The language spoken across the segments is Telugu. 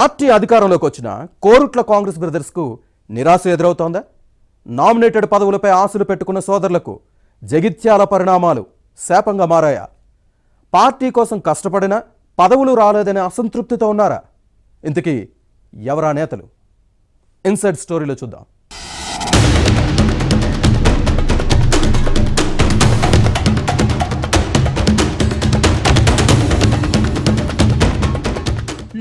పార్టీ అధికారంలోకి వచ్చిన కోరుట్ల కాంగ్రెస్ బ్రదర్స్కు నిరాశ ఎదురవుతోందా? నామినేటెడ్ పదవులపై ఆశలు పెట్టుకున్న సోదరులకు జగిత్యాల పరిణామాలు శాపంగా మారాయా? పార్టీ కోసం కష్టపడినా పదవులు రాలేదనే అసంతృప్తితో ఉన్నారా? ఇంతకీ ఎవరా నేతలు? ఇన్సైడ్ స్టోరీలో చూద్దాం.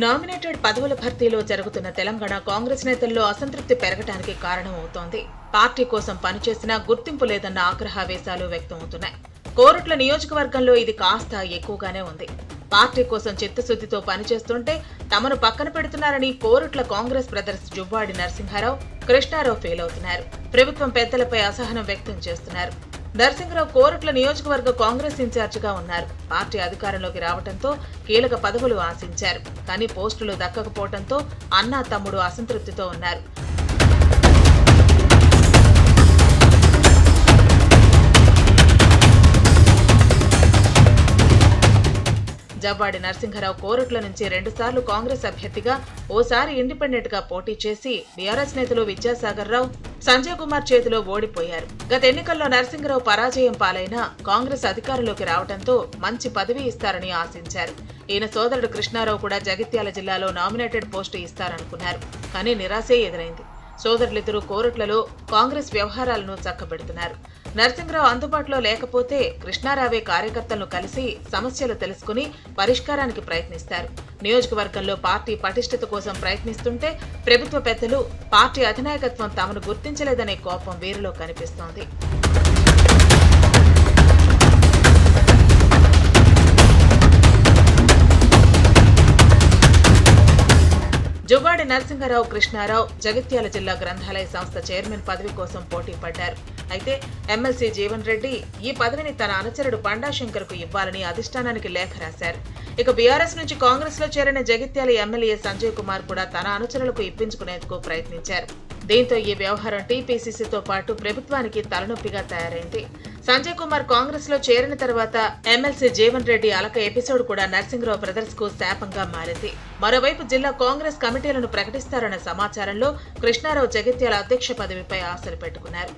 నామినేటెడ్ పదవుల భర్తీలో జరుగుతున్న తెలంగాణ కాంగ్రెస్ నేతల్లో అసంతృప్తి పెరగడానికి కారణమవుతోంది. పార్టీ కోసం పనిచేసినా గుర్తింపు లేదన్న ఆగ్రహావేశాలు వ్యక్తమవుతున్నాయి. కోరుట్ల నియోజకవర్గంలో ఇది కాస్త ఎక్కువగానే ఉంది. పార్టీ కోసం చిత్తశుద్ధితో పనిచేస్తుంటే తమను పక్కన పెడుతున్నారని కోరుట్ల కాంగ్రెస్ బ్రదర్స్ జువ్వాడి నరసింహారావు, కృష్ణారావు ఫెయిల్ అవుతున్నారు. ప్రభుత్వం పెద్దలపై అసహనం వ్యక్తం చేస్తున్నారు. నరసింహరావు కోరుట్ల నియోజకవర్గ కాంగ్రెస్ ఇన్ఛార్జిగా ఉన్నారు. పార్టీ అధికారంలోకి రావడంతో కీలక పదవులు ఆశించారు. కానీ పోస్టులు దక్కకపోవడంతో అన్నా తమ్ముడు అసంతృప్తితో ఉన్నారు. జవ్వాడి నరసింహరావు కోరుట్ల నుంచి 2 సార్లు కాంగ్రెస్ అభ్యర్థిగా, ఓసారి ఇండిపెండెంట్ గా పోటీ చేసి బీఆర్ఎస్ నేతలు విద్యాసాగర్ రావు, సంజయ్ కుమార్ చేతిలో ఓడిపోయారు. గత ఎన్నికల్లో నరసింహరావు పరాజయం పాలైనా కాంగ్రెస్ అధికారంలోకి రావడంతో మంచి పదవి ఇస్తారని ఆశించారు. ఈయన సోదరుడు కృష్ణారావు కూడా జగిత్యాల జిల్లాలో నామినేటెడ్ పోస్టు ఇస్తారనుకున్నారు. కానీ నిరాశే ఎదురైంది. సోదరులిద్దరూ కోరుట్లలో కాంగ్రెస్ వ్యవహారాలను చక్కబెడుతున్నారు. నరసింహరావు అందుబాటులో లేకపోతే కృష్ణారావే కార్యకర్తలను కలిసి సమస్యలు తెలుసుకుని పరిష్కారానికి ప్రయత్నిస్తారు. నియోజకవర్గంలో పార్టీ పటిష్టత కోసం ప్రయత్నిస్తుంటే ప్రభుత్వ పెద్దలు, పార్టీ అధినాయకత్వం తమను గుర్తించలేదనే కోపం వీరిలో కనిపిస్తోంది. జువ్వాడి నరసింహరావు, కృష్ణారావు జగిత్యాల జిల్లా గ్రంథాలయ సంస్థ చైర్మన్ పదవి కోసం పోటీ పడ్డారు. అయితే ఎమ్మెల్సీ జీవన్ రెడ్డి ఈ పదవిని తన అనుచరుడు బండా శంకర్ కు ఇవ్వాలని అధిష్టానానికి లేఖ రాశారు. ఇక బీఆర్ఎస్ నుంచి కాంగ్రెస్ లో చేరిన జగిత్యాల ఎమ్మెల్యే సంజయ్ కుమార్ కూడా తన అనుచరులకు ఇప్పించుకునేందుకు ప్రయత్నించారు. దీంతో ఈ వ్యవహారం టీపీసీసీతో పాటు ప్రభుత్వానికి తలనొప్పిగా తయారైంది. సంజయ్ కుమార్ కాంగ్రెస్ లో చేరిన తర్వాత ఎమ్మెల్సీ జీవన్ రెడ్డి అలక ఎపిసోడ్ కూడా నరసింహరావు బ్రదర్స్ కు శాపంగా మారింది. మరోవైపు జిల్లా కాంగ్రెస్ కమిటీలను ప్రకటిస్తారన్న సమాచారంలో కృష్ణారావు జగిత్యాల అధ్యక్ష పదవిపై ఆశలు పెట్టుకున్నారు.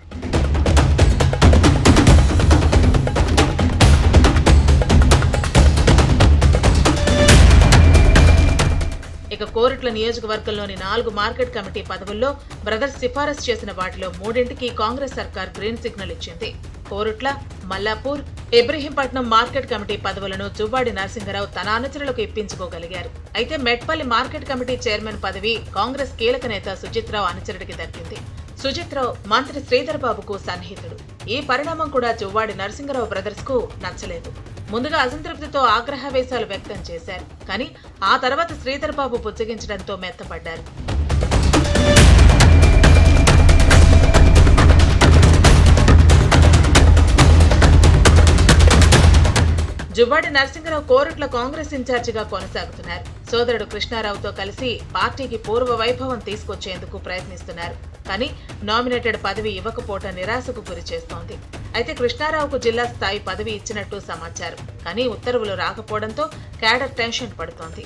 ఇక కోరుట్ల నియోజకవర్గంలోని 4 మార్కెట్ కమిటీ పదవుల్లో బ్రదర్స్ సిఫారసు చేసిన వాటిలో 3ంటికి కాంగ్రెస్ సర్కార్ గ్రీన్ సిగ్నల్ ఇచ్చింది. కోరుట్ల, మల్లాపూర్, ఇబ్రహీంపట్నం మార్కెట్ కమిటీ పదవులను జువ్వాడి నరసింహరావు తన అనుచరులకు ఇప్పించుకోగలిగారు. అయితే మెట్పల్లి మార్కెట్ కమిటీ చైర్మన్ పదవి కాంగ్రెస్ కీలక నేత సుజిత్రావు అనుచరుడికి దక్కింది. సుజిత్రావు మంత్రి శ్రీధర్ బాబుకు సన్నిహితుడు. ఈ పరిణామం కూడా జువ్వాడి నరసింహరావు బ్రదర్స్ కు నచ్చలేదు. ముందుగా అసంతృప్తితో ఆగ్రహవేశాలు వ్యక్తం చేశారు. కానీ ఆ తర్వాత శ్రీధర్ బాబు పుచ్చగించడంతో మెత్తపడ్డారు. జువ్వాడి నరసింహరావు కోరుట్ల కాంగ్రెస్ ఇన్ఛార్జిగా కొనసాగుతున్నారు. సోదరుడు కృష్ణారావుతో కలిసి పార్టీకి పూర్వ వైభవం తీసుకొచ్చేందుకు ప్రయత్నిస్తున్నారు. కానీ నామినేటెడ్ పదవి ఇవ్వకపోవటం నిరాశకు గురి చేస్తోంది. అయితే కృష్ణారావుకు జిల్లా స్థాయి పదవి ఇచ్చినట్టు సమాచారం. కానీ ఉత్తర్వులు రాకపోవడంతో క్యాడర్ టెన్షన్ పడుతోంది.